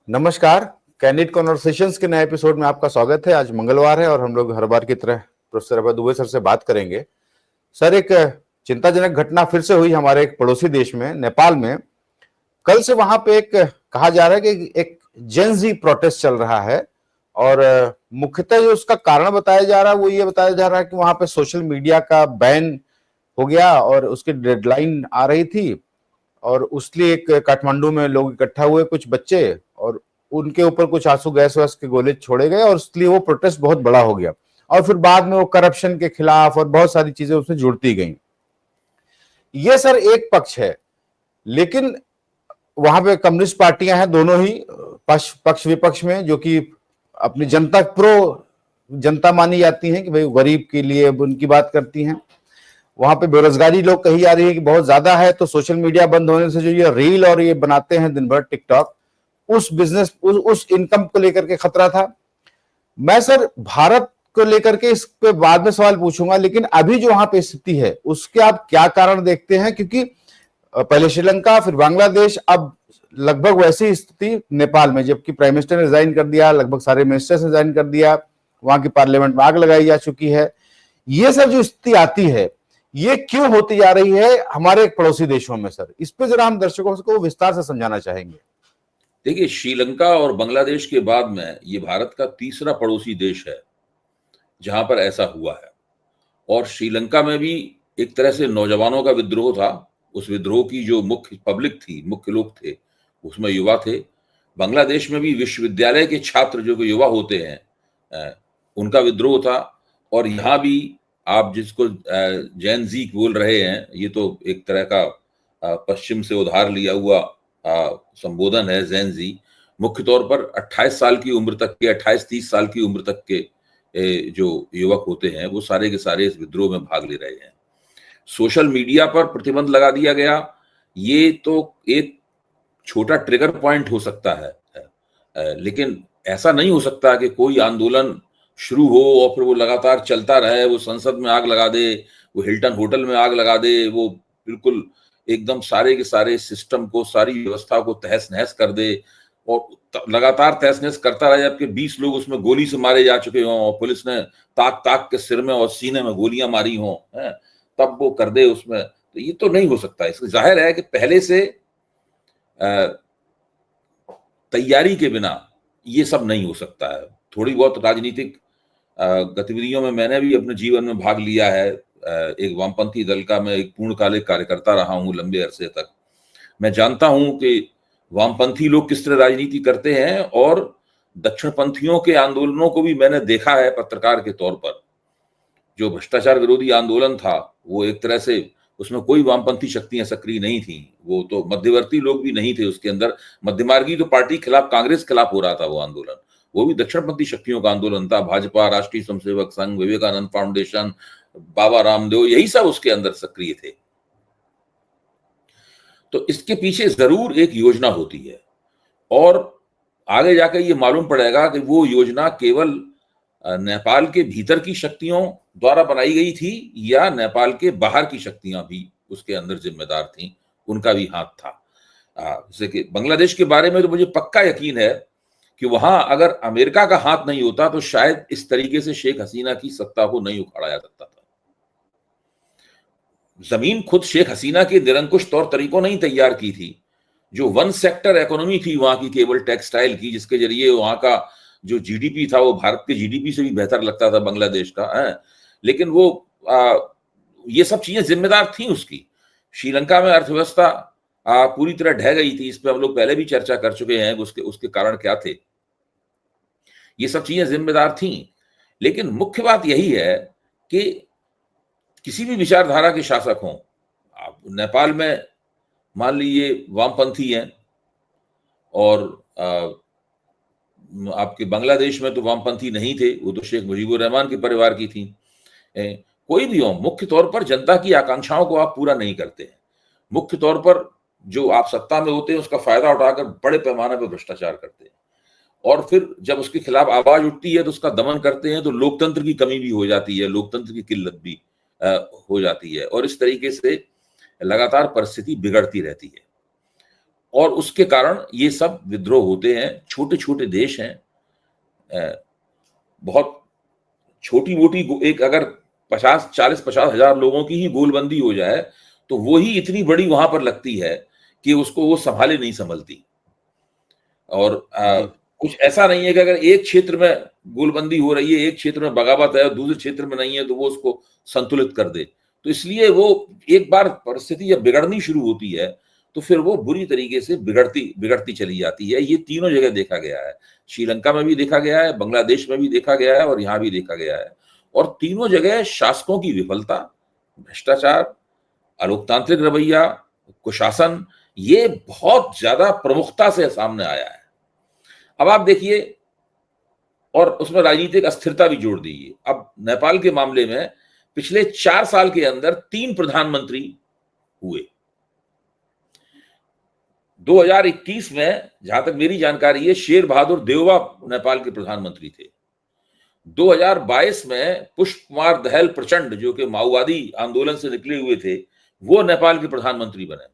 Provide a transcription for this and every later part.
नमस्कार। Candid conversations के नए एपिसोड में आपका स्वागत है। आज मंगलवार है और हम लोग हर बार की तरह प्रोफेसर अभय दुबे सर से बात करेंगे। सर, एक चिंताजनक घटना फिर से हुई हमारे एक पड़ोसी देश में, नेपाल में। कल से वहां पे एक कहा जा रहा है कि एक जेन ज़ी प्रोटेस्ट चल रहा है और मुख्यतः जो उसका कारण बताया जा रहा है वो ये बताया जा रहा है कि वहां पे सोशल मीडिया का बैन हो गया और उसकी डेडलाइन आ रही थी और उसलिए एक काठमांडू में लोग इकट्ठा हुए, कुछ बच्चे, और उनके ऊपर कुछ आंसू गैस वैस के गोले छोड़े गए और इसलिए वो प्रोटेस्ट बहुत बड़ा हो गया। और फिर बाद में वो करप्शन के खिलाफ और बहुत सारी चीजें उसमें जुड़ती गई। ये सर एक पक्ष है, लेकिन वहां पे कम्युनिस्ट पार्टियां हैं दोनों ही पक्ष विपक्ष में, जो कि अपनी जनता प्रो जनता मानी जाती हैं कि भाई गरीब के लिए उनकी बात करती हैं। वहां पे बेरोजगारी लोग कही जा रही है कि बहुत ज्यादा है, तो सोशल मीडिया बंद होने से जो ये रील और ये बनाते हैं दिन भर टिकटॉक, उस बिजनेस उस इनकम को लेकर के खतरा था। मैं सर भारत को लेकर के इस पे बाद में सवाल पूछूंगा, लेकिन अभी जो वहां पे स्थिति है उसके आप क्या कारण देखते हैं? क्योंकि पहले श्रीलंका, फिर बांग्लादेश, अब लगभग वैसी स्थिति नेपाल में, जबकि प्राइम मिनिस्टर ने रिजाइन कर दिया, लगभग सारे मिनिस्टर्स रिजाइन कर दिया, वहां की पार्लियामेंट में आग लगाई जा चुकी है। ये सब जो स्थिति आती है ये क्यों होती जा रही है हमारे पड़ोसी देशों में? सर, इस पे जरा हम दर्शकों को विस्तार से समझाना चाहेंगे। देखिए, श्रीलंका और बांग्लादेश के बाद में ये भारत का तीसरा पड़ोसी देश है जहां पर ऐसा हुआ है। और श्रीलंका में भी एक तरह से नौजवानों का विद्रोह था। उस विद्रोह की जो मुख्य पब्लिक थी, मुख्य लोग थे, उसमें युवा थे। बांग्लादेश में भी विश्वविद्यालय के छात्र जो कि युवा होते हैं, उनका विद्रोह था। और यहाँ भी आप जिसको जैन जी बोल रहे हैं, ये तो एक तरह का पश्चिम से उधार लिया हुआ संबोधन है। जैन जी मुख्य तौर पर 28 साल की उम्र तक के, 28-30 साल की उम्र तक के जो युवक होते हैं वो सारे के सारे इस विद्रोह में भाग ले रहे हैं। सोशल मीडिया पर प्रतिबंध लगा दिया गया। ये तो एक छोटा ट्रिगर पॉइंट हो सकता है, लेकिन ऐसा नहीं हो सकता कि कोई आंदोलन शुरू हो और फिर वो लगातार चलता रहे। वो संसद में आग लगा दे, वो हिल्टन होटल में आग लगा दे, वो बिल्कुल एकदम सारे के सारे सिस्टम को, सारी व्यवस्था को तहस नहस कर दे और लगातार तहस नहस करता रहे, जबकि 20 लोग उसमें गोली से मारे जा चुके हों और पुलिस ने ताक ताक के सिर में और सीने में गोलियां मारी हों, तब वो कर दे उसमें। तो ये तो नहीं हो सकता। इसलिए जाहिर है कि पहले से तैयारी के बिना ये सब नहीं हो सकता है। थोड़ी बहुत राजनीतिक गतिविधियों में मैंने भी अपने जीवन में भाग लिया है। एक वामपंथी दल का मैं एक पूर्णकालिक कार्यकर्ता रहा हूं लंबे अरसे तक। मैं जानता हूं कि वामपंथी लोग किस तरह राजनीति करते हैं, और दक्षिणपंथियों के आंदोलनों को भी मैंने देखा है पत्रकार के तौर पर। जो भ्रष्टाचार विरोधी आंदोलन था वो एक तरह से, उसमें कोई वामपंथी शक्तियां सक्रिय नहीं थी। वो तो मध्यवर्ती लोग भी नहीं थे उसके अंदर। मध्यमार्गी तो पार्टी खिलाफ, कांग्रेस खिलाफ हो रहा था वो आंदोलन, वो भी दक्षिणपंथी शक्तियों का आंदोलन था। भाजपा, राष्ट्रीय स्वयंसेवक संघ, विवेकानंद फाउंडेशन, बाबा रामदेव, यही सब उसके अंदर सक्रिय थे। तो इसके पीछे जरूर एक योजना होती है और आगे जाकर ये मालूम पड़ेगा कि वो योजना केवल नेपाल के भीतर की शक्तियों द्वारा बनाई गई थी या नेपाल के बाहर की शक्तियां भी उसके अंदर जिम्मेदार थीं, उनका भी हाथ था। जैसे कि बांग्लादेश के बारे में तो मुझे पक्का यकीन है कि वहां अगर अमेरिका का हाथ नहीं होता तो शायद इस तरीके से शेख हसीना की सत्ता को नहीं उखाड़ा जा सकता था। जमीन खुद शेख हसीना के निरंकुश तौर तरीकों नहीं तैयार की थी। जो वन सेक्टर इकोनॉमी थी वहां की, केवल टेक्सटाइल की, जिसके जरिए वहां का जो जीडीपी था वो भारत के जीडीपी से भी बेहतर लगता था बांग्लादेश का है। लेकिन वो ये सब चीजें जिम्मेदार थी उसकी। श्रीलंका में अर्थव्यवस्था पूरी तरह ढह गई थी। इस पर हम लोग पहले भी चर्चा कर चुके हैं उसके उसके कारण क्या थे। ये सब चीजें जिम्मेदार थी। लेकिन मुख्य बात यही है कि किसी भी विचारधारा के शासक हों, आप नेपाल में मान लीजिए वामपंथी हैं, और आपके बांग्लादेश में तो वामपंथी नहीं थे, वो तो शेख मुजीबुर रहमान के परिवार की थी। कोई भी हो, मुख्य तौर पर जनता की आकांक्षाओं को आप पूरा नहीं करते हैं। मुख्य तौर पर जो आप सत्ता में होते हैं उसका फायदा उठाकर बड़े पैमाने पर भ्रष्टाचार करते हैं, और फिर जब उसके खिलाफ आवाज उठती है तो उसका दमन करते हैं, तो लोकतंत्र की कमी भी हो जाती है, लोकतंत्र की किल्लत भी हो जाती है, और इस तरीके से लगातार परिस्थिति बिगड़ती रहती है। और उसके कारण ये सब विद्रोह होते हैं। छोटे छोटे देश हैं, बहुत छोटी मोटी एक अगर 40-50 हजार लोगों की ही गोलबंदी हो जाए तो वो ही इतनी बड़ी वहां पर लगती है कि उसको वो संभाले नहीं संभलती। और कुछ ऐसा नहीं है कि अगर एक क्षेत्र में गोलबंदी हो रही है, एक क्षेत्र में बगावत है और दूसरे क्षेत्र में नहीं है, तो वो उसको संतुलित कर दे। तो इसलिए वो एक बार परिस्थिति जब बिगड़नी शुरू होती है तो फिर वो बुरी तरीके से बिगड़ती चली जाती है। ये तीनों जगह देखा गया है, श्रीलंका में भी देखा गया है, बांग्लादेश में भी देखा गया है और यहाँ भी देखा गया है। और तीनों जगह शासकों की विफलता, भ्रष्टाचार, अलोकतांत्रिक रवैया, कुशासन, ये बहुत ज्यादा प्रमुखता से सामने आया है। अब आप देखिए, और उसमें राजनीतिक अस्थिरता भी जोड़ दीजिए। अब नेपाल के मामले में पिछले 4 साल के अंदर 3 प्रधानमंत्री हुए। 2021 में जहां तक मेरी जानकारी है, शेर बहादुर देउवा नेपाल के प्रधानमंत्री थे। 2022 में पुष्प कुमार दहल प्रचंड, जो कि माओवादी आंदोलन से निकले हुए थे, वो नेपाल के प्रधानमंत्री बने।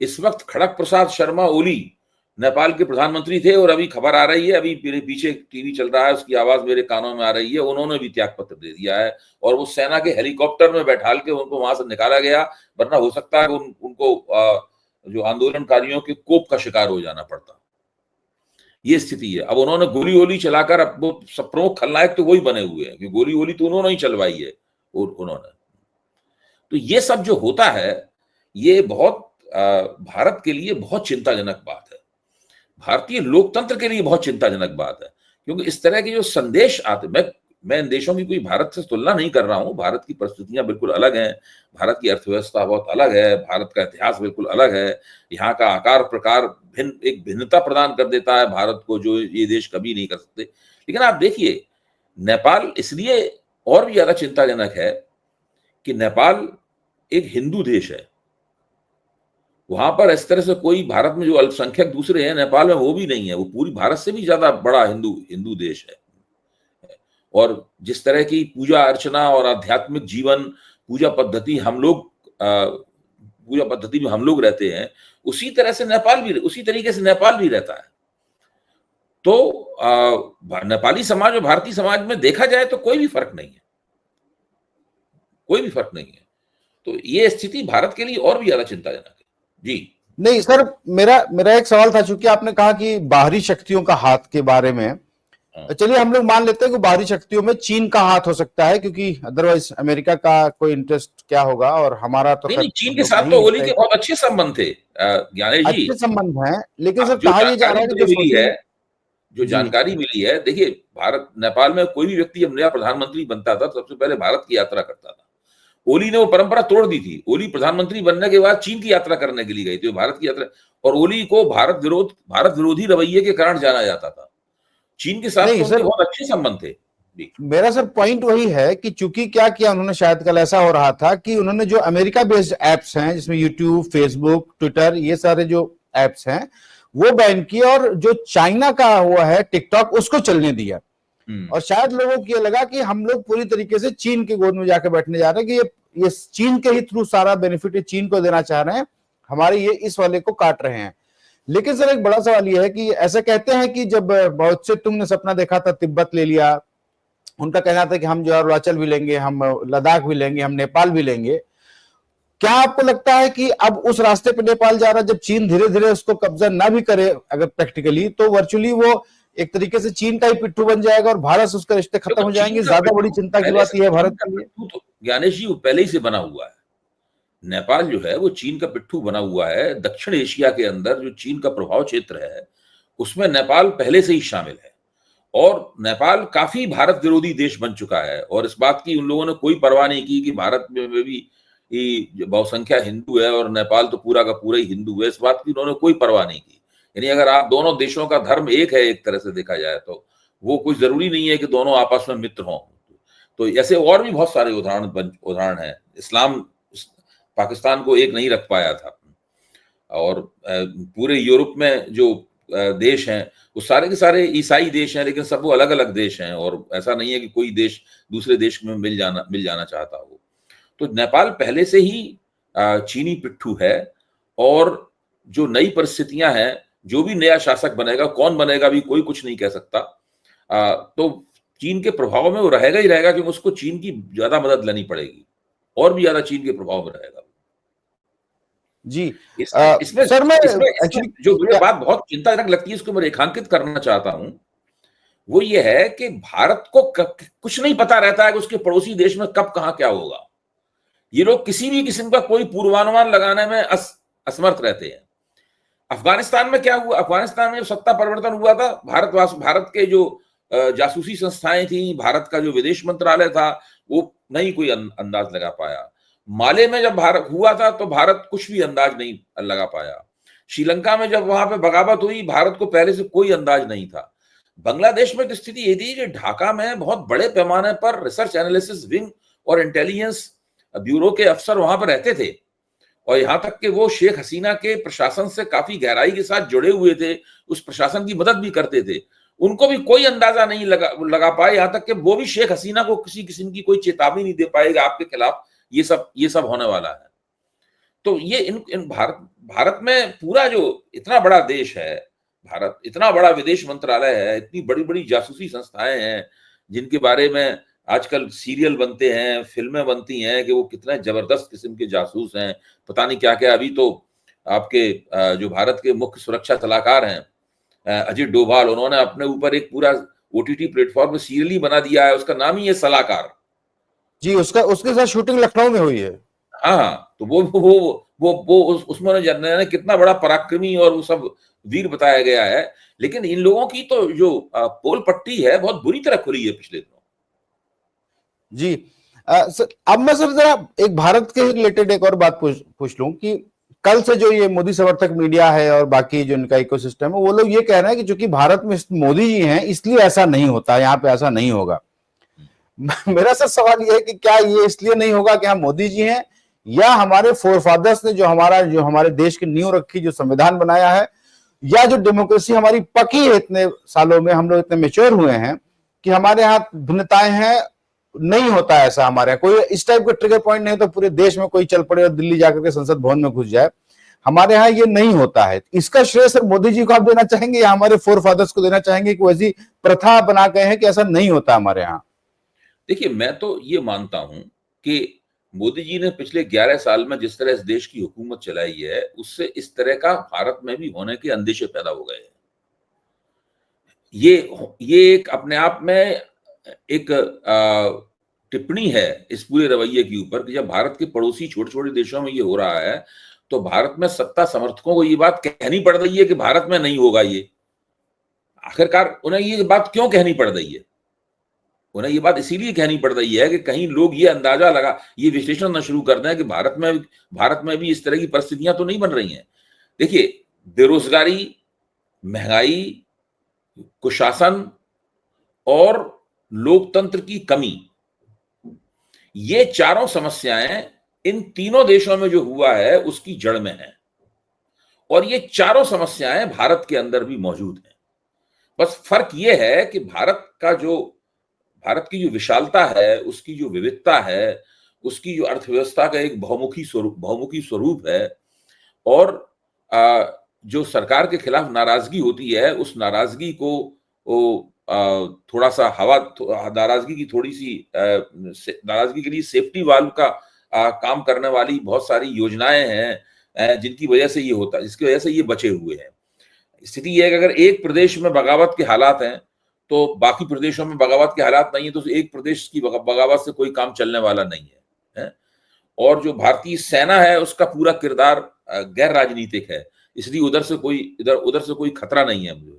इस वक्त खड़ग प्रसाद शर्मा ओली नेपाल के प्रधानमंत्री थे और अभी खबर आ रही है, अभी मेरे पीछे टीवी चल रहा है, उसकी आवाज मेरे कानों में आ रही है, उन्होंने भी त्याग पत्र दे दिया है और वो सेना के हेलीकॉप्टर में बैठाल के उनको वहां से निकाला गया, वरना हो सकता है उनको जो आंदोलनकारियों के कोप का शिकार हो जाना पड़ता। ये स्थिति है। अब उन्होंने गोली वोली चलाकर, अब वो सब प्रमुख खलनायक तो वही बने हुए हैं कि गोली वोली तो उन्होंने ही चलवाई है उन्होंने। तो ये सब जो होता है, ये बहुत भारत के लिए बहुत चिंताजनक बात है, भारतीय लोकतंत्र के लिए बहुत चिंताजनक बात है। क्योंकि इस तरह के जो संदेश आते, मैं इन देशों की कोई भारत से तुलना नहीं कर रहा हूं, भारत की परिस्थितियां बिल्कुल अलग हैं, भारत की अर्थव्यवस्था बहुत अलग है, भारत का इतिहास बिल्कुल अलग है, यहाँ का आकार प्रकार एक भिन्नता प्रदान कर देता है भारत को, जो ये देश कभी नहीं कर सकते। लेकिन आप देखिए, नेपाल इसलिए और भी ज्यादा चिंताजनक है कि नेपाल एक हिंदू देश है। वहां पर इस तरह से कोई, भारत में जो अल्पसंख्यक दूसरे हैं, नेपाल में वो भी नहीं है, वो पूरी भारत से भी ज्यादा बड़ा हिंदू देश है। और जिस तरह की पूजा अर्चना और आध्यात्मिक जीवन, पूजा पद्धति में हम लोग रहते हैं, उसी तरीके से नेपाल भी रहता है। तो नेपाली समाज और भारतीय समाज में देखा जाए तो कोई भी फर्क नहीं है, कोई भी फर्क नहीं है। तो ये स्थिति भारत के लिए और भी ज्यादा चिंताजनक है। जी नहीं सर, मेरा एक सवाल था, चूंकि आपने कहा कि बाहरी शक्तियों का हाथ के बारे में, चलिए हम लोग मान लेते हैं कि बाहरी शक्तियों में चीन का हाथ हो सकता है, क्योंकि अदरवाइज अमेरिका का कोई इंटरेस्ट क्या होगा, और हमारा तो नहीं, चीन के साथ तो ओली के बहुत अच्छे संबंध थे ज्ञानेश जी, अच्छे संबंध हैं। लेकिन सर जो कहा यह जा रहा है कि जो जानकारी मिली है, देखिए, भारत नेपाल में कोई भी व्यक्ति जब नया प्रधानमंत्री बनता था तो सबसे पहले भारत की यात्रा करता था। ओली ने वो परंपरा तोड़ दी थी। ओली प्रधानमंत्री बनने के बाद चीन की यात्रा करने के लिए गई थी, भारत की यात्रा, और ओली को भारत विरोधी रवैये के कारण जाना जाता था। चीन के साथ तो उनके बहुत अच्छे संबंध थे। मेरा सर पॉइंट वही है कि चूंकि क्या किया उन्होंने, शायद कल ऐसा हो रहा था कि उन्होंने जो अमेरिका बेस्ड एप्स हैं, जिसमें यूट्यूब, फेसबुक, ट्विटर, ये सारे जो एप्स हैं वो बैन किए, और जो चाइना का हुआ है टिकटॉक, उसको चलने दिया। और शायद लोगों को ये लगा कि हम लोग पूरी तरीके से चीन के गोद में जाकर बैठने जा रहे हैं, कि ये चीन के ही थ्रू सारा बेनिफिट चीन को देना चाह रहे हैं, हमारे ये इस वाले को काट रहे हैं। लेकिन सर एक बड़ा सवाल ये है कि ऐसे कहते हैं कि जब बहुत से तुमने सपना देखा था, तिब्बत ले लिया, उनका कहना था कि हम जो अरुणाचल भी लेंगे, हम लद्दाख भी लेंगे, हम नेपाल भी लेंगे। क्या आपको लगता है कि अब उस रास्ते पे नेपाल जा रहा है, जब चीन धीरे धीरे उसको कब्जा ना भी करे अगर प्रैक्टिकली, तो वर्चुअली वो एक तरीके से चीन का ही पिट्ठू बन जाएगा और भारत से उसके रिश्ते खत्म हो जाएंगे? ज्यादा बड़ी चिंता की बात यह है भारत के लिए। तो ज्ञानेश जी, वो पहले ही से बना हुआ है। नेपाल जो है वो चीन का पिट्ठू बना हुआ है। दक्षिण एशिया के अंदर जो चीन का प्रभाव क्षेत्र है, उसमें नेपाल पहले से ही शामिल है, और नेपाल काफी भारत विरोधी देश बन चुका है। और इस बात की उन लोगों ने कोई परवाह नहीं की कि भारत में भी बहुसंख्या हिंदू है और नेपाल तो पूरा का पूरा ही हिंदू है, इस बात की उन्होंने कोई परवाह नहीं की। यानी अगर आप दोनों देशों का धर्म एक है, एक तरह से देखा जाए, तो वो कोई जरूरी नहीं है कि दोनों आपस में मित्र हों। तो ऐसे और भी बहुत सारे उदाहरण हैं। इस्लाम पाकिस्तान को एक नहीं रख पाया था, और पूरे यूरोप में जो देश हैं वो सारे के सारे ईसाई देश हैं, लेकिन सब वो अलग अलग देश हैं, और ऐसा नहीं है कि कोई देश दूसरे देश में मिल जाना चाहता हो। तो नेपाल पहले से ही चीनी पिट्ठू है, और जो नई परिस्थितियां हैं, जो भी नया शासक बनेगा, कौन बनेगा भी कोई कुछ नहीं कह सकता, तो चीन के प्रभाव में वो रहेगा ही रहेगा, क्योंकि उसको चीन की ज्यादा मदद लेनी पड़ेगी और भी ज्यादा चीन के प्रभाव में रहेगा। जी। इसमें इसमें सर मैं इसमें इसमें एक्चुअली जो मुझे बात बहुत चिंताजनक लगती है, उसको मैं रेखांकित करना चाहता हूं, वो ये है कि भारत को कुछ नहीं पता रहता है कि उसके पड़ोसी देश में कब कहां क्या होगा। ये लोग किसी भी किस्म का कोई पूर्वानुमान लगाने में असमर्थ रहते हैं। अफगानिस्तान में क्या हुआ? अफगानिस्तान में सत्ता परिवर्तन हुआ था, भारत के जो जासूसी संस्थाएं थी, भारत का जो विदेश मंत्रालय था, वो नहीं कोई अंदाज लगा पाया। माले में जब भारत हुआ था तो भारत कुछ भी अंदाज नहीं लगा पाया। श्रीलंका में जब वहां पे बगावत हुई, भारत को पहले से कोई अंदाज नहीं था। बांग्लादेश में तो स्थिति ये थी कि ढाका में बहुत बड़े पैमाने पर रिसर्च एनालिसिस विंग और इंटेलिजेंस ब्यूरो के अफसर वहां पर रहते थे, और यहां तक कि वो शेख हसीना के प्रशासन से काफी गहराई के साथ जुड़े हुए थे, उस प्रशासन की मदद भी करते थे। उनको भी कोई अंदाजा नहीं लगा पाए, यहां तक कि वो भी शेख हसीना को किसी किस्म की कोई चेतावनी नहीं दे पाएगा आपके खिलाफ ये सब होने वाला है। तो ये इन भारत में पूरा जो इतना बड़ा देश है, भारत इतना बड़ा विदेश मंत्रालय है, इतनी बड़ी बड़ी जासूसी संस्थाएं हैं, जिनके बारे में आजकल सीरियल बनते हैं, फिल्में बनती हैं कि वो कितने जबरदस्त किस्म के जासूस हैं, पता नहीं क्या क्या। अभी तो आपके जो भारत के मुख्य सुरक्षा सलाहकार हैं अजीत डोभाल, उन्होंने अपने ऊपर एक पूरा ओटीटी प्लेटफॉर्म में सीरियल ही बना दिया है, उसका नाम ही है सलाहकार। जी, उसके साथ शूटिंग लखनऊ में हुई है। हाँ, तो उसमें ने कितना बड़ा पराक्रमी और वो सब वीर बताया गया है। लेकिन इन लोगों की तो जो पोल पट्टी है बहुत बुरी तरह खुली है पिछले दिनों। जी। सर अब मैं सर जरा एक भारत के रिलेटेड एक और बात पूछ लूं कि कल से जो ये मोदी समर्थक मीडिया है और बाकी जो इनका इकोसिस्टम है, वो लोग ये कह रहे हैं कि चूंकि भारत में मोदी जी हैं इसलिए ऐसा नहीं होता, यहाँ पे ऐसा नहीं होगा। मेरा सर सवाल ये है कि क्या ये इसलिए नहीं होगा कि हम मोदी जी हैं, या हमारे फोरफादर्स ने जो हमारे देश की नींव रखी, जो संविधान बनाया है, या जो डेमोक्रेसी हमारी पकी है इतने सालों में, हम लोग इतने मेच्योर हुए हैं कि हमारे यहाँ भिन्नताएं हैं, नहीं होता ऐसा हमारे यहाँ कोई इस टाइप का ट्रिगर पॉइंट नहीं तो पूरे देश में कोई चल पड़े और दिल्ली जाकर के संसद भवन में घुस जाए। हमारे यहाँ ये नहीं होता है। इसका श्रेय सर मोदी जी को आप देना चाहेंगे या हमारे फोर फादर्स को देना चाहेंगे कि वैसी प्रथा बना गए हैं कि ऐसा नहीं होता हमारे यहाँ? देखिए, मैं तो ये मानता हूं कि मोदी जी ने पिछले 11 साल में जिस तरह इस देश की हुकूमत चलाई है, उससे इस तरह का भारत में भी होने के अंदेशे पैदा हो गए हैं। ये एक अपने आप में एक टिप्पणी है इस पूरे रवैये के ऊपर कि जब भारत के पड़ोसी छोटे छोटे देशों में ये हो रहा है, तो भारत में सत्ता समर्थकों को ये बात कहनी पड़ रही है कि भारत में नहीं होगा ये। आखिरकार उन्हें ये बात क्यों कहनी पड़ रही है? उन्हें ये बात इसीलिए कहनी पड़ रही है कि कहीं लोग ये अंदाजा ये विश्लेषण न शुरू कर दें कि भारत में भी इस तरह की परिस्थितियां तो नहीं बन रही हैं। देखिए, बेरोजगारी, महंगाई, कुशासन और लोकतंत्र की कमी, ये चारों समस्याएं इन तीनों देशों में जो हुआ है उसकी जड़ में है, और ये चारों समस्याएं भारत के अंदर भी मौजूद हैं। बस फर्क ये है कि भारत की जो विशालता है, उसकी जो विविधता है, उसकी जो अर्थव्यवस्था का एक बहुमुखी स्वरूप है, और जो सरकार के खिलाफ नाराजगी होती है, उस नाराजगी को थोड़ा सा नाराजगी के लिए सेफ्टी वाल्व का काम करने वाली बहुत सारी योजनाएं हैं जिसकी वजह से ये बचे हुए हैं। स्थिति यह है कि अगर एक प्रदेश में बगावत के हालात हैं तो बाकी प्रदेशों में बगावत के हालात नहीं है, तो एक प्रदेश की बगावत से कोई काम चलने वाला नहीं है। और जो भारतीय सेना है उसका पूरा किरदार गैर राजनीतिक है, इसलिए उधर से कोई खतरा नहीं है मुझे,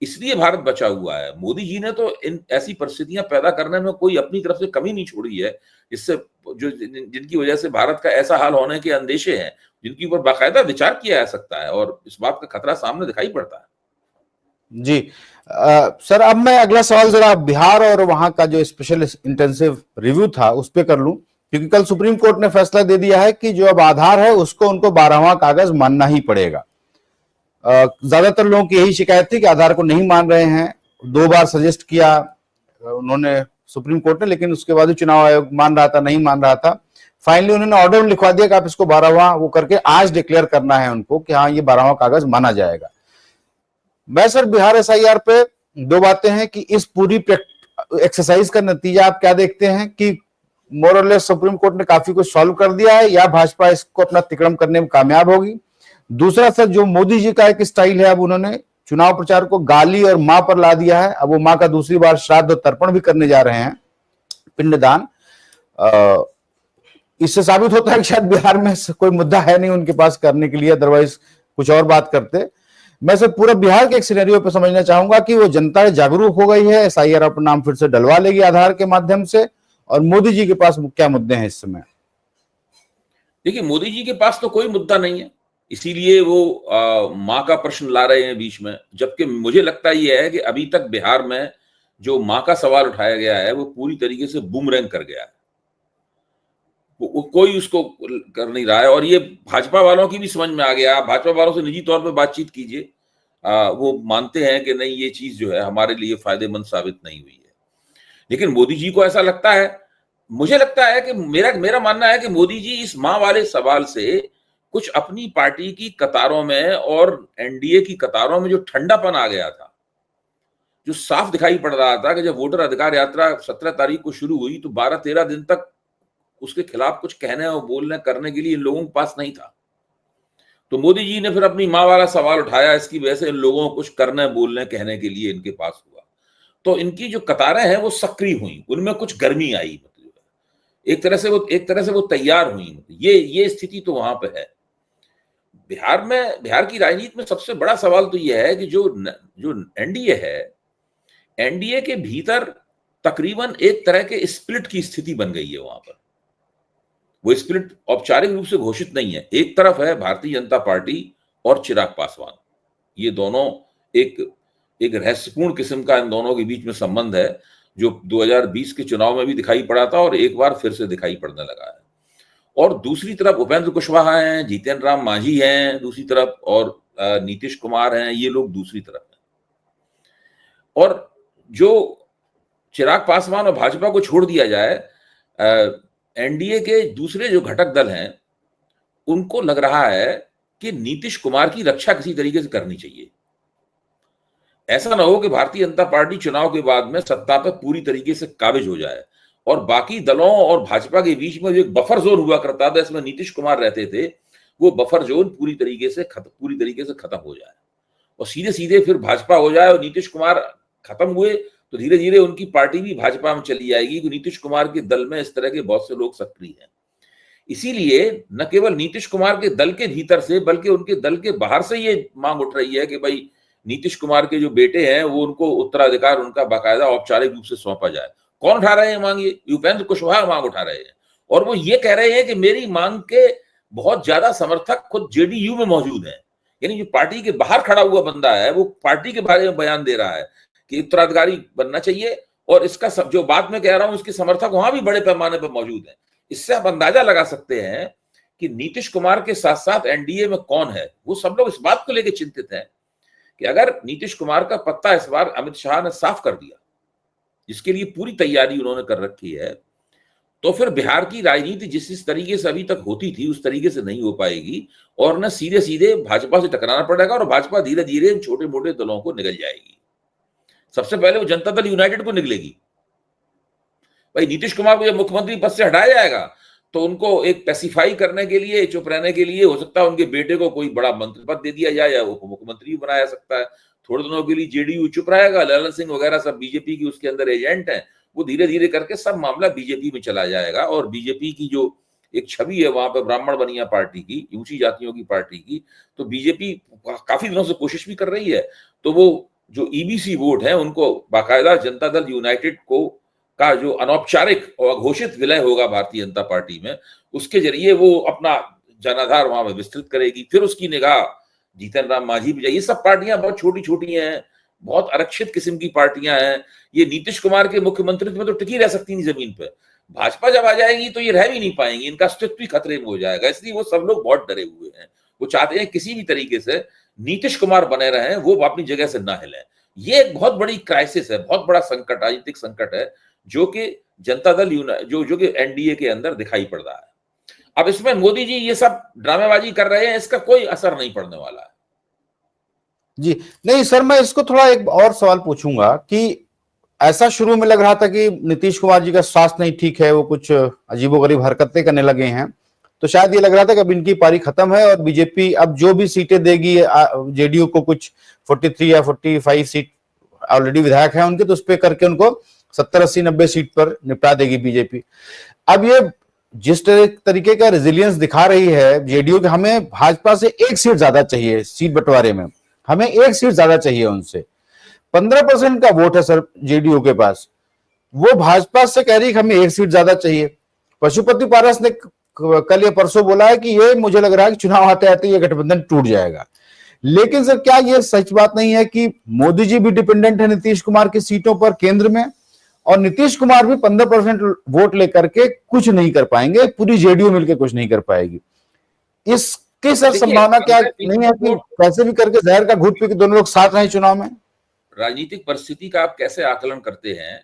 इसलिए भारत बचा हुआ है। मोदी जी ने तो इन ऐसी परिस्थितियां पैदा करने में कोई अपनी तरफ से कमी नहीं छोड़ी है, जिनकी वजह से भारत का ऐसा हाल होने के अंदेशे हैं, जिनके ऊपर बाकायदा विचार किया जा सकता है और इस बात का खतरा सामने दिखाई पड़ता है। जी। सर अब मैं अगला सवाल जरा बिहार और वहां का जो स्पेशल इंटेंसिव रिव्यू था उस पर कर लूं, क्योंकि कल सुप्रीम कोर्ट ने फैसला दे दिया है कि जो अब आधार है उसको उनको 12वां कागज मानना ही पड़ेगा। ज्यादातर लोगों की यही शिकायत थी कि आधार को नहीं मान रहे हैं। 2 बार सजेस्ट किया उन्होंने सुप्रीम कोर्ट ने, लेकिन उसके बाद चुनाव आयोग मान रहा था, नहीं मान रहा था। फाइनली उन्होंने ऑर्डर में लिखवा दिया कि आप इसको 12वां वो करके आज डिक्लेयर करना है उनको कि हाँ ये 12वां कागज माना जाएगा। मैं सर बिहार एसआईआर पे दो बातें हैं कि इस पूरी एक्सरसाइज का नतीजा आप क्या देखते हैं कि मोर और लेस सुप्रीम कोर्ट ने काफी कुछ सॉल्व कर दिया है या भाजपा इसको अपना अतिक्रमण करने में कामयाब होगी? दूसरा सर, जो मोदी जी का एक स्टाइल है, अब उन्होंने चुनाव प्रचार को गाली और मां पर ला दिया है। अब वो मां का दूसरी बार श्राद्ध और तर्पण भी करने जा रहे हैं, पिंडदान। इससे साबित होता है कि शायद बिहार में कोई मुद्दा है नहीं उनके पास करने के लिए, अदरवाइज कुछ और बात करते। मैं सर पूरा बिहार के एक सिनेरियो पे समझना चाहूंगा कि वो जनता जागरूक हो गई है, एसआईआर अपना नाम फिर से डलवा लेगी आधार के माध्यम से, और मोदी जी के पास क्या मुद्दे हैं इस समय? देखिए, मोदी जी के पास तो कोई मुद्दा नहीं है, इसीलिए वो मां का प्रश्न ला रहे हैं बीच में। जबकि मुझे लगता ये है कि अभी तक बिहार में जो मां का सवाल उठाया गया है वो पूरी तरीके से बूमरैंग कर गया है, कोई उसको कर नहीं रहा है। और ये भाजपा वालों की भी समझ में आ गया। आप भाजपा वालों से निजी तौर पे बातचीत कीजिए, वो मानते हैं कि नहीं, ये चीज जो है हमारे लिए फायदेमंद साबित नहीं हुई है। लेकिन मोदी जी को ऐसा लगता है, मुझे लगता है कि मेरा मानना है कि मोदी जी इस मां वाले सवाल से कुछ अपनी पार्टी की कतारों में और एनडीए की कतारों में जो ठंडापन आ गया था, जो साफ दिखाई पड़ रहा था कि जब वोटर अधिकार यात्रा 17 तारीख को शुरू हुई तो 12-13 दिन तक उसके खिलाफ कुछ कहने और बोलने करने के लिए इन लोगों के पास नहीं था। तो मोदी जी ने फिर अपनी मां वाला सवाल उठाया, इसकी वजह से इन लोगों को कुछ करने बोलने कहने के लिए इनके पास हुआ। तो इनकी जो कतारें हैं वो सक्रिय हुई, उनमें कुछ गर्मी आई, मतलब एक तरह से वो तैयार हुई। ये स्थिति तो वहां पे है। बिहार की राजनीति में सबसे बड़ा सवाल तो यह है कि जो एनडीए है, एनडीए के भीतर तकरीबन एक तरह के स्प्लिट की स्थिति बन गई है वहां पर। वो स्प्लिट औपचारिक रूप से घोषित नहीं है। एक तरफ है भारतीय जनता पार्टी और चिराग पासवान, ये दोनों एक रहस्यपूर्ण किस्म का इन दोनों के बीच में संबंध है, जो 2020 के चुनाव में भी दिखाई पड़ा था और एक बार फिर से दिखाई पड़ने लगा है। और दूसरी तरफ उपेंद्र कुशवाहा हैं, जीतन राम मांझी हैं दूसरी तरफ, और नीतीश कुमार हैं, ये लोग दूसरी तरफ हैं। और जो चिराग पासवान और भाजपा को छोड़ दिया जाए, एनडीए के दूसरे जो घटक दल हैं उनको लग रहा है कि नीतीश कुमार की रक्षा किसी तरीके से करनी चाहिए। ऐसा ना हो कि भारतीय जनता पार्टी चुनाव के बाद में सत्ता पर पूरी तरीके से काबिज हो जाए और बाकी दलों और भाजपा के बीच में जो एक बफर जोन हुआ करता था, इसमें नीतीश कुमार रहते थे, वो बफर जोन पूरी तरीके से खत्म हो जाए और सीधे सीधे फिर भाजपा हो जाए। और नीतीश कुमार खत्म हुए तो धीरे धीरे उनकी पार्टी भी भाजपा में चली जाएगी, क्योंकि नीतीश कुमार के दल में इस तरह के बहुत से लोग सक्रिय हैं। इसीलिए न केवल नीतीश कुमार के दल के भीतर से बल्कि उनके दल के बाहर से ये मांग उठ रही है कि भाई नीतीश कुमार के जो बेटे हैं वो उनको उत्तराधिकार उनका बाकायदा औपचारिक रूप से सौंपा जाए। कौन उठा रहे हैं मांग? ये उपेंद्र कुशवाहा मांग उठा रहे हैं और वो ये कह रहे हैं कि मेरी मांग के बहुत ज्यादा समर्थक खुद जेडीयू में मौजूद हैं। यानी जो पार्टी के बाहर खड़ा हुआ बंदा है वो पार्टी के बारे में बयान दे रहा है कि उत्तराधिकारी बनना चाहिए, और इसका जो बात मैं कह रहा हूं उसके समर्थक वहां भी बड़े पैमाने पर मौजूद हैं। इससे आप अंदाजा लगा सकते हैं कि नीतीश कुमार के साथ साथ एनडीए में कौन है। वो सब लोग इस बात को लेकर चिंतित हैं कि अगर नीतीश कुमार का पत्ता इस बार अमित शाह ने साफ कर दिया, जिसके लिए पूरी तैयारी उन्होंने कर रखी है, तो फिर बिहार की राजनीति जिस तरीके से अभी तक होती थी उस तरीके से नहीं हो पाएगी और न सीधे सीधे भाजपा से टकराना पड़ेगा और भाजपा धीरे धीरे इन छोटे मोटे दलों को निगल जाएगी। सबसे पहले वो जनता दल यूनाइटेड को निकलेगी। भाई नीतीश कुमार को जब मुख्यमंत्री पद से हटाया जाएगा तो उनको एक पैसिफाई करने के लिए, चुप रहने के लिए, हो सकता है उनके बेटे को कोई बड़ा मंत्री पद दे दिया जाए या उप मुख्यमंत्री भी बनाया सकता है। थोड़े दिनों के लिए जेडीयू चुप रहेगा, ललन सिंह वगैरह सब बीजेपी की उसके अंदर एजेंट हैं, वो धीरे धीरे करके सब मामला बीजेपी में चला जाएगा और बीजेपी की जो एक छवि है वहां पर ब्राह्मण बनिया पार्टी की, ऊंची जातियों की पार्टी की, तो बीजेपी काफी दिनों से कोशिश भी कर रही है। तो वो जो ईबीसी वोट है उनको बाकायदा जनता दल यूनाइटेड को का जो अनौपचारिक और अघोषित विलय होगा भारतीय जनता पार्टी में, उसके जरिए वो अपना जनाधार वहां पर विस्तृत करेगी। फिर उसकी निगाह जीतन राम मांझी भी जाए। ये सब पार्टियां बहुत छोटी छोटी हैं, बहुत आरक्षित किस्म की पार्टियां हैं। ये नीतीश कुमार के मुख्यमंत्रित्व में तो टिकी रह सकती नहीं जमीन पर, भाजपा जब आ जाएगी तो ये रह भी नहीं पाएंगी, इनका अस्तित्व भी खतरे में हो जाएगा। इसलिए वो सब लोग बहुत डरे हुए हैं। वो चाहते हैं किसी भी तरीके से नीतीश कुमार बने रहे, वो अपनी जगह से ना हिलें। ये एक बहुत बड़ी क्राइसिस है, बहुत बड़ा संकट, राजनीतिक संकट है, जो कि जनता दल जो कि एनडीए के अंदर दिखाई पड़ रहा है। अब इसमें मोदी जी ये सब ड्रामेबाजी कर रहे हैं, इसका कोई असर नहीं पड़ने वाला है। जी नहीं सर, मैं इसको थोड़ा एक और सवाल पूछूंगा कि ऐसा शुरू में लग रहा था कि नीतीश कुमार जी का स्वास्थ्य नहीं ठीक है, वो कुछ अजीबोगरीब हरकतें करने लगे हैं, तो शायद ये लग रहा था कि अब इनकी पारी खत्म है और बीजेपी अब जो भी सीटें देगी जेडीयू को, कुछ 43 या 45 सीट ऑलरेडी विधायक हैं उनके, तो उस पर करके उनको 70 80 90 सीट पर निपटा देगी बीजेपी। अब ये जिस तरीके का रेजिलियंस दिखा रही है जेडीयू के, हमें भाजपा से एक सीट ज्यादा चाहिए सीट बंटवारे में, हमें एक सीट ज्यादा चाहिए उनसे। 15% का वोट है सर जेडीयू के पास, वो भाजपा से कह रही है कि हमें एक सीट ज्यादा चाहिए। पशुपति पारस ने कल या परसों बोला है कि ये मुझे लग रहा है कि चुनाव आते आते ये गठबंधन टूट जाएगा। लेकिन सर क्या ये सच बात नहीं है कि मोदी जी भी डिपेंडेंट है नीतीश कुमार की सीटों पर केंद्र में, और नीतीश कुमार भी 15% वोट लेकर के कुछ नहीं कर पाएंगे, पूरी जेडीयू मिलकर कुछ नहीं कर पाएगी। इसकी सर संभावना क्या नहीं है कि कैसे भी करके जहर का घूंट पी के दोनों लोग साथ रहे चुनाव में? राजनीतिक परिस्थिति का आप कैसे आकलन करते हैं,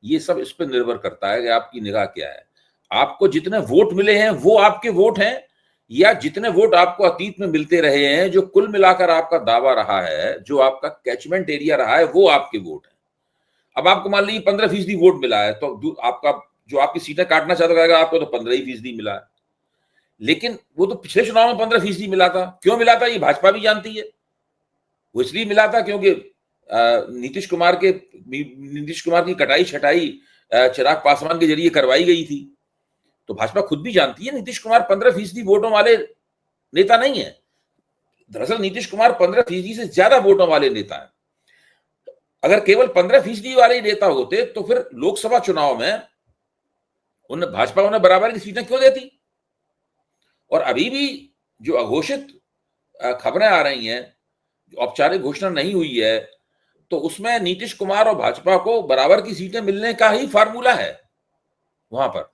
ये सब इस पर निर्भर करता है कि आपकी निगाह क्या है। आपको जितने वोट मिले हैं वो आपके वोट हैं, या जितने वोट आपको अतीत में मिलते रहे हैं, जो कुल मिलाकर आपका दावा रहा है, जो आपका कैचमेंट एरिया रहा है, वो आपके वोट हैं। अब आपको मान लीजिए 15% वोट मिला है, तो आपका जो आपकी सीटें काटना चाहता है आपको तो 15% मिला है, लेकिन वो तो पिछले चुनाव में 15% मिला था। क्यों मिला था ये भाजपा भी जानती है। वो इसलिए मिला था क्योंकि नीतीश कुमार की कटाई छटाई चिराग पासवान के जरिए करवाई गई थी। तो भाजपा खुद भी जानती है नीतीश कुमार 15% वोटों वाले नेता नहीं है। दरअसल नीतीश कुमार 15% से ज्यादा वोटों वाले नेता है। अगर केवल 15% वाले नेता होते तो फिर लोकसभा चुनाव में भाजपा उन्हें बराबर की सीटें क्यों देती। और अभी भी जो अघोषित खबरें आ रही हैं, जो औपचारिक घोषणा नहीं हुई है, तो उसमें नीतीश कुमार और भाजपा को बराबर की सीटें मिलने का ही फार्मूला है। वहां पर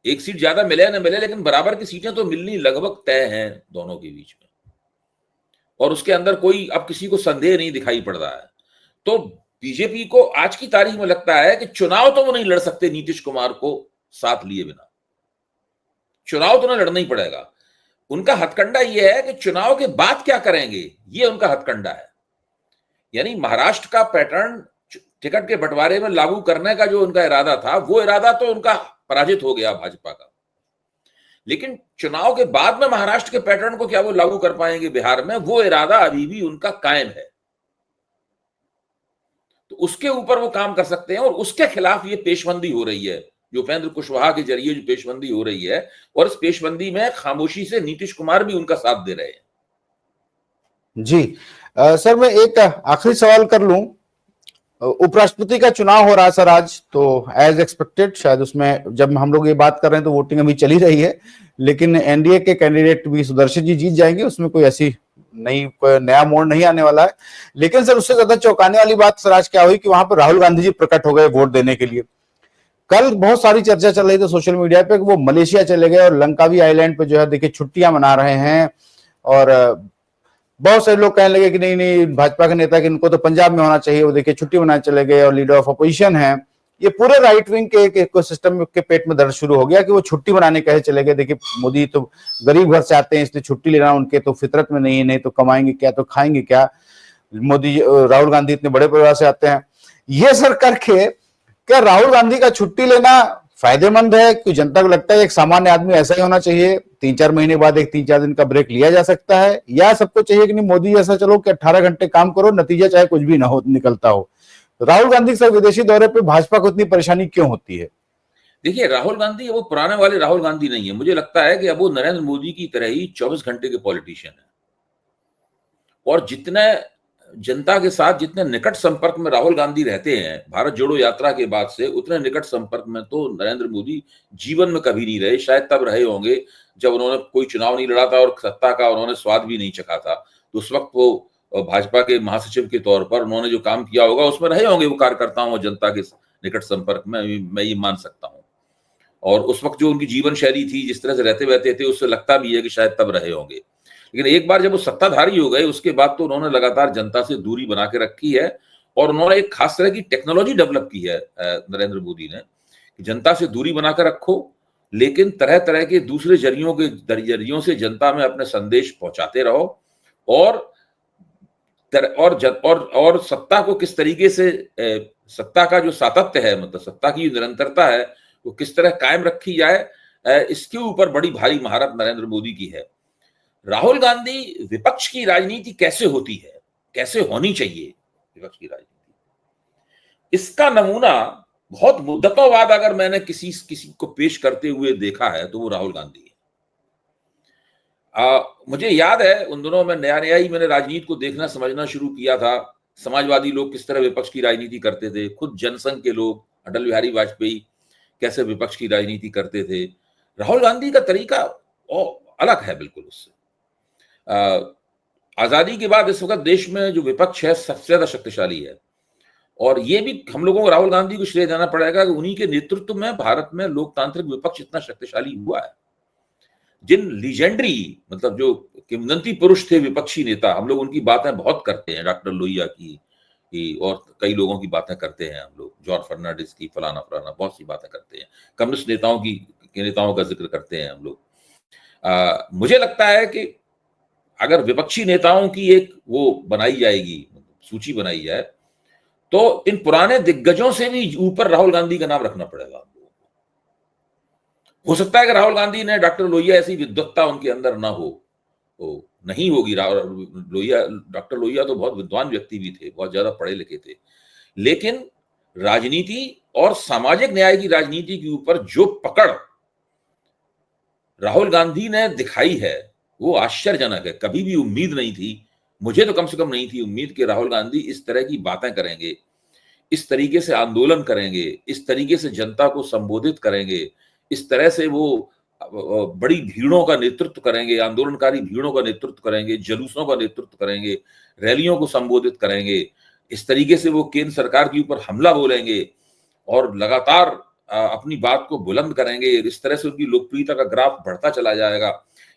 एक सीट ज्यादा मिले न मिले, लेकिन बराबर की सीटें तो मिलनी लगभग तय हैं दोनों के बीच में, और उसके अंदर कोई अब किसी को संदेह नहीं दिखाई पड़ रहा है। तो बीजेपी को आज की तारीख में लगता है कि चुनाव तो वो नहीं लड़ सकते नीतीश कुमार को साथ लिए बिना। चुनाव तो उन्हें लड़ना ही पड़ेगा। उनका हथकंडा यह है कि चुनाव के बाद क्या करेंगे, ये उनका हथकंडा है। यानी महाराष्ट्र का पैटर्न टिकट के बंटवारे में लागू करने का जो उनका इरादा था, वो इरादा तो उनका पराजित हो गया भाजपा का। लेकिन चुनाव के बाद में महाराष्ट्र के पैटर्न को क्या वो लागू कर पाएंगे बिहार में, वो इरादा अभी भी उनका कायम है। तो उसके ऊपर वो काम कर सकते हैं, और उसके खिलाफ ये पेशबंदी हो रही है, जो उपेंद्र कुशवाहा के जरिए जो पेशबंदी हो रही है, और इस पेशबंदी में खामोशी से नीतीश कुमार भी उनका साथ दे रहे हैं। जी सर, मैं एक आखिरी सवाल कर लूं। उपराष्ट्रपति का चुनाव हो रहा है सर आज, तो एज एक्सपेक्टेड शायद उसमें जब हम लोग ये बात कर रहे हैं तो वोटिंग अभी चली रही है, लेकिन एनडीए के कैंडिडेट भी सुदर्शन जी जीत जाएंगे, उसमें कोई ऐसी कोई नया मोड़ नहीं आने वाला है। लेकिन सर उससे ज्यादा चौंकाने वाली बात सर आज क्या हुई कि वहां पर राहुल गांधी जी प्रकट हो गए वोट देने के लिए। कल बहुत सारी चर्चा चल रही थी सोशल मीडिया पे कि वो मलेशिया चले गए और लंकावी आइलैंड पे जो है देखिए छुट्टियां मना रहे हैं, और बहुत सारे लोग कहने लगे कि नहीं नहीं भाजपा के नेता कि इनको तो पंजाब में होना चाहिए, वो देखिए छुट्टी मनाने चले गए, और लीडर ऑफ अपोजिशन है। ये पूरे राइट विंग के एक इकोसिस्टम के पेट में दर्द शुरू हो गया कि वो छुट्टी मनाने कहे चले गए। देखिए मोदी तो गरीब घर से आते हैं, इसलिए छुट्टी लेना उनके तो फितरत में नहीं है, नहीं तो कमाएंगे क्या, तो खाएंगे क्या। मोदी राहुल गांधी इतने बड़े परिवार से आते हैं। ये सर करके क्या राहुल गांधी का छुट्टी लेना फायदेमंद है? कि जनता को लगता है एक सामान्य आदमी ऐसा ही होना चाहिए, 3-4 महीने बाद एक 3-4 दिन का ब्रेक लिया जा सकता है, या सबको चाहिए कि नहीं मोदी ऐसा चलो कि 18 घंटे काम करो, नतीजा चाहे कुछ भी ना हो निकलता हो। राहुल गांधी सर विदेशी दौरे पे भाजपा को इतनी परेशानी क्यों होती है? देखिए राहुल गांधी वो पुराने वाले राहुल गांधी नहीं है। मुझे लगता है कि अब वो नरेंद्र मोदी की तरह ही 24 घंटे के पॉलिटिशियन है, और जितने जनता के साथ जितने निकट संपर्क में राहुल गांधी रहते हैं भारत जोड़ो यात्रा के बाद से, उतने निकट संपर्क में तो नरेंद्र मोदी जीवन में कभी नहीं रहे। शायद तब रहे होंगे जब उन्होंने कोई चुनाव नहीं लड़ा था और सत्ता का उन्होंने स्वाद भी नहीं चखा था, तो उस वक्त वो भाजपा के महासचिव के तौर पर उन्होंने जो काम किया होगा उसमें रहे होंगे वो कार्यकर्ताओं और जनता के निकट संपर्क में, मैं ये मान सकता हूँ। और उस वक्त जो उनकी जीवन शैली थी, जिस तरह से रहते रहते थे, उससे लगता भी है कि शायद तब रहे होंगे। लेकिन एक बार जब वो सत्ताधारी हो गए उसके बाद तो उन्होंने लगातार जनता से दूरी बना के रखी है, और उन्होंने एक खास तरह की टेक्नोलॉजी डेवलप की है नरेंद्र मोदी ने, कि जनता से दूरी बनाकर रखो, लेकिन तरह तरह के दूसरे जरियों से जनता में अपने संदेश पहुंचाते रहो, और और सत्ता को किस तरीके से, सत्ता का जो सातत्य है, मतलब सत्ता की निरंतरता है, वो किस तरह कायम रखी जाए, इसके ऊपर बड़ी भारी महारत नरेंद्र मोदी की है। राहुल गांधी, विपक्ष की राजनीति कैसे होती है, कैसे होनी चाहिए विपक्ष की राजनीति, इसका नमूना बहुत मुद्दतों बाद अगर मैंने किसी को पेश करते हुए देखा है तो वो राहुल गांधी है। मुझे याद है उन दिनों में नया नया ही मैंने राजनीति को देखना समझना शुरू किया था। समाजवादी लोग किस तरह विपक्ष की राजनीति करते थे, खुद जनसंघ के लोग, अटल बिहारी वाजपेयी कैसे विपक्ष की राजनीति करते थे। राहुल गांधी का तरीका अलग है बिल्कुल उससे। आजादी के बाद इस वक्त देश में जो विपक्ष है सबसे ज्यादा शक्तिशाली है, और ये भी हम लोगों को राहुल गांधी को श्रेय देना पड़ेगा कि उन्हीं के नेतृत्व में भारत में लोकतांत्रिक विपक्ष इतना शक्तिशाली हुआ है। जिन लीजेंडरी, मतलब जो किंवदंती पुरुष थे विपक्षी नेता, हम लोग उनकी बातें बहुत करते हैं, डॉक्टर लोहिया की और कई लोगों की बातें करते हैं हम लोग, जॉर्ज फर्नांडिस की, फलाना फलाना बहुत सी बातें करते हैं, कम्युनिस्ट नेताओं का जिक्र करते हैं हम लोग। मुझे लगता है कि अगर विपक्षी नेताओं की एक वो बनाई जाएगी, सूची बनाई जाए, तो इन पुराने दिग्गजों से भी ऊपर राहुल गांधी का नाम रखना पड़ेगा। हो सकता है कि राहुल गांधी ने डॉक्टर लोहिया ऐसी विद्वत्ता उनके अंदर ना हो, तो नहीं होगी। डॉक्टर लोहिया तो बहुत विद्वान व्यक्ति भी थे, बहुत ज्यादा पढ़े लिखे थे, लेकिन राजनीति और सामाजिक न्याय की राजनीति के ऊपर जो पकड़ राहुल गांधी ने दिखाई है वो आश्चर्यजनक है। कभी भी उम्मीद नहीं थी, मुझे तो कम से कम नहीं थी उम्मीद कि राहुल गांधी इस तरह की बातें करेंगे, इस तरीके से आंदोलन करेंगे, इस तरीके से जनता को संबोधित करेंगे, इस तरह से वो बड़ी भीड़ों का नेतृत्व करेंगे, आंदोलनकारी भीड़ों का नेतृत्व करेंगे, जुलूसों का नेतृत्व करेंगे, रैलियों को संबोधित करेंगे, इस तरीके से वो केंद्र सरकार के ऊपर हमला बोलेंगे और लगातार अपनी बात को बुलंद करेंगे। इस तरह से उनकी लोकप्रियता का ग्राफ बढ़ता चला जाएगा।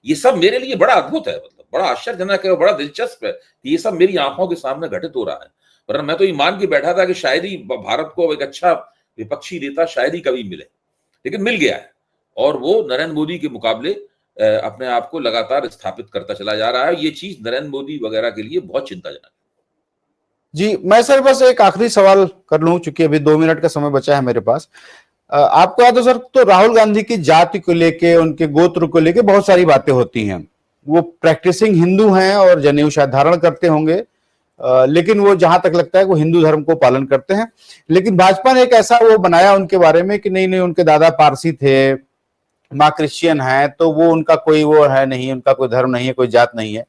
ये सब मेरे लिए बड़ा अद्भुत है, मतलब बड़ा आश्चर्यजनक है और बड़ा दिलचस्प है कि ये सब मेरी आंखों के सामने घटित हो रहा है। वरना मैं तो ये मान के बैठा था कि शायद ही भारत को एक अच्छा विपक्षी नेता शायद ही कभी मिले, लेकिन मिल गया है, और वो नरेंद्र मोदी के मुकाबले अपने आप को लगातार स्थापित करता चला जा रहा है। ये चीज नरेंद्र मोदी वगैरह के लिए बहुत चिंताजनक है। जी, मैं सर बस एक आखिरी सवाल कर लूं, चूंकि अभी 2 मिनट का समय बचा है मेरे पास। आपको याद हो सर, तो राहुल गांधी की जाति को लेके, उनके गोत्र को लेके बहुत सारी बातें होती हैं। वो प्रैक्टिसिंग हिंदू हैं और जनेऊ शायद धारण करते होंगे, लेकिन वो जहां तक लगता है वो हिंदू धर्म को पालन करते हैं। लेकिन भाजपा ने एक ऐसा वो बनाया उनके बारे में कि नहीं नहीं, उनके दादा पारसी थे, माँ क्रिश्चियन है, तो वो उनका कोई वो है नहीं, उनका कोई धर्म नहीं है, कोई जात नहीं है।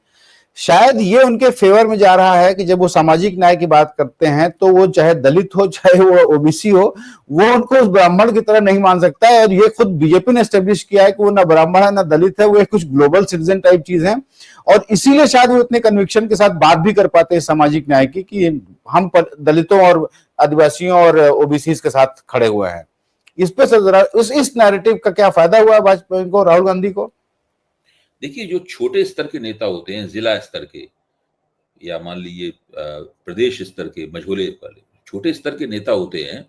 शायद ये उनके फेवर में जा रहा है कि जब वो सामाजिक न्याय की बात करते हैं तो वो चाहे दलित हो चाहे वो ओबीसी हो, वो उनको उस ब्राह्मण की तरह नहीं मान सकता है। और ये खुद बीजेपी ने एस्टेब्लिश किया है कि वो ना ब्राह्मण है ना दलित है, वो एक कुछ ग्लोबल सिटीजन टाइप चीज है। और इसीलिए शायद वो इतने कन्विक्शन के साथ बात भी कर पाते हैं सामाजिक न्याय की, कि हम दलितों और आदिवासियों और ओबीसी के साथ खड़े हुए हैं। इस पे जरा इस नैरेटिव का क्या फायदा हुआ भाजपा को, राहुल गांधी को? देखिए, जो छोटे स्तर के नेता होते हैं, जिला स्तर के या मान लीजिए प्रदेश स्तर के, मझोले वाले छोटे स्तर के नेता होते हैं,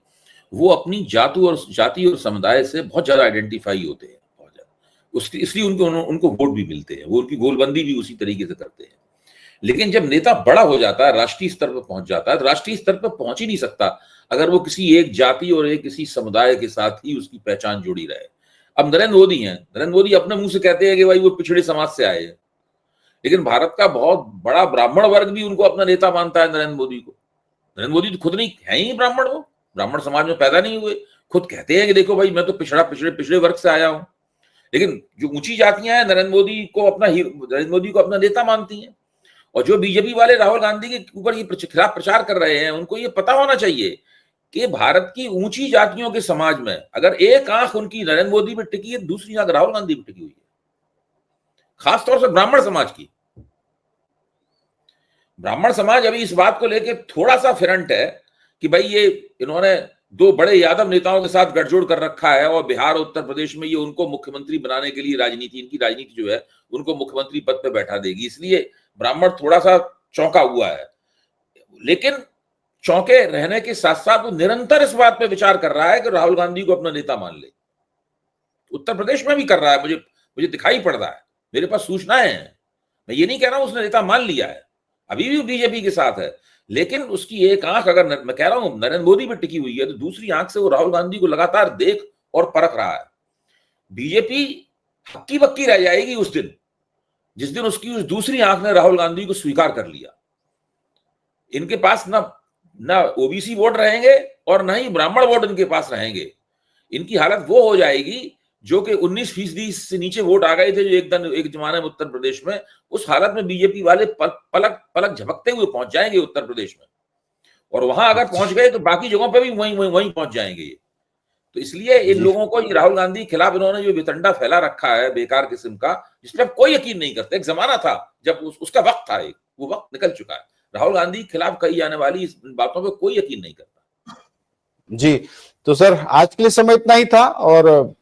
वो अपनी जाति और समुदाय से बहुत ज्यादा आइडेंटिफाई होते हैं, बहुत ज्यादा। इसलिए उनको वोट भी मिलते हैं, वो उनकी गोलबंदी भी उसी तरीके से करते हैं। लेकिन जब नेता बड़ा हो जाता है, राष्ट्रीय स्तर पर पहुंच जाता है, तो राष्ट्रीय स्तर पर पहुंच ही नहीं सकता अगर वो किसी एक जाति और किसी समुदाय के साथ ही उसकी पहचान जुड़ी रहे। अब नरेंद्र मोदी हैं, नरेंद्र मोदी अपने मुंह से कहते हैं कि भाई वो पिछड़े समाज से आए हैं, लेकिन भारत का बहुत बड़ा ब्राह्मण वर्ग भी उनको अपना नेता मानता है नरेंद्र मोदी को। नरेंद्र मोदी तो खुद नहीं है ही ब्राह्मण, वो ब्राह्मण समाज में पैदा नहीं हुए, खुद कहते हैं कि देखो भाई मैं तो पिछड़े वर्ग से आया हूं। लेकिन जो ऊंची जातियां हैं नरेंद्र मोदी को अपना नेता मानती हैं। और जो बीजेपी वाले राहुल गांधी के ऊपर ये खिलाफ प्रचार कर रहे हैं, उनको ये पता होना चाहिए कि भारत की ऊंची जातियों के समाज में अगर एक आंख उनकी नरेंद्र मोदी पे टिकी है, दूसरी आंख राहुल गांधी पे टिकी हुई है, खासतौर से ब्राह्मण समाज की। ब्राह्मण समाज अभी इस बात को लेकर थोड़ा सा फिरंट है कि भाई ये इन्होंने 2 बड़े यादव नेताओं के साथ गठजोड़ कर रखा है और बिहार और उत्तर प्रदेश में ये उनको मुख्यमंत्री बनाने के लिए इनकी राजनीति जो है उनको मुख्यमंत्री पद पे बैठा देगी, इसलिए ब्राह्मण थोड़ा सा चौंका हुआ है। लेकिन चौंके रहने के साथ साथ वो निरंतर इस बात पे विचार कर रहा है कि राहुल गांधी को अपना नेता मान ले, उत्तर प्रदेश में भी कर रहा है, मुझे मुझे दिखाई पड़ रहा है, मेरे पास सूचनाएं हैं। मैं ये नहीं कह रहा हूं उसने नेता मान लिया है, अभी भी बीजेपी के साथ है, लेकिन उसकी एक आंख अगर मैं कह रहा हूं नरेंद्र मोदी पे टिकी हुई है, तो दूसरी आंख से वो राहुल गांधी को लगातार देख और परख रहा है। बीजेपी हक्की बक्की रह जाएगी उस दिन, जिस दिन उसकी उस दूसरी आंख ने राहुल गांधी को स्वीकार कर लिया। इनके पास ना ओबीसी वोट रहेंगे और ना ही ब्राह्मण वोट इनके पास रहेंगे। इनकी हालत वो हो जाएगी जो कि 19% से नीचे वोट आ गए थे जो एक जमाने में उत्तर प्रदेश में, उस हालत में बीजेपी वाले पलक पलक झपकते हुए पहुंच जाएंगे उत्तर प्रदेश में, और वहां अगर पहुंच गए तो बाकी जगहों पे भी वहीं पहुंच जाएंगे ये। तो इसलिए इन लोगों को ये राहुल गांधी के खिलाफ इन्होंने जो वितंडा फैला रखा है बेकार किस्म का, जिसपे अब कोई यकीन नहीं करते। एक जमाना था जब उसका वक्त था, वो वक्त निकल चुका है। राहुल गांधी के खिलाफ कही जाने वाली इस बातों पे कोई यकीन नहीं करता। जी, तो सर आज के लिए समय इतना ही था, और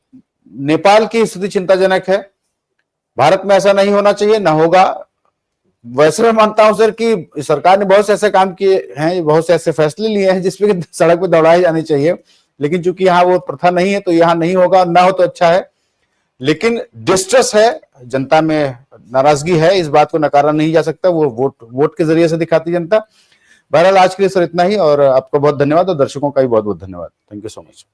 नेपाल की स्थिति चिंताजनक है। भारत में ऐसा नहीं होना चाहिए, ना होगा। वैसे मैं मानता हूं सर कि सरकार ने बहुत से ऐसे काम किए हैं, बहुत से ऐसे फैसले लिए हैं जिसपे सड़क पे दौड़ाए जाने चाहिए, लेकिन चूंकि यहाँ वो प्रथा नहीं है तो यहाँ नहीं होगा, ना हो तो अच्छा है। लेकिन डिस्ट्रेस है, जनता में नाराजगी है, इस बात को नकारा नहीं जा सकता, वो वोट के जरिए से दिखाती जनता। बहरहाल आज के लिए सर इतना ही, और आपको बहुत धन्यवाद, और दर्शकों का भी बहुत बहुत धन्यवाद। Thank you so much.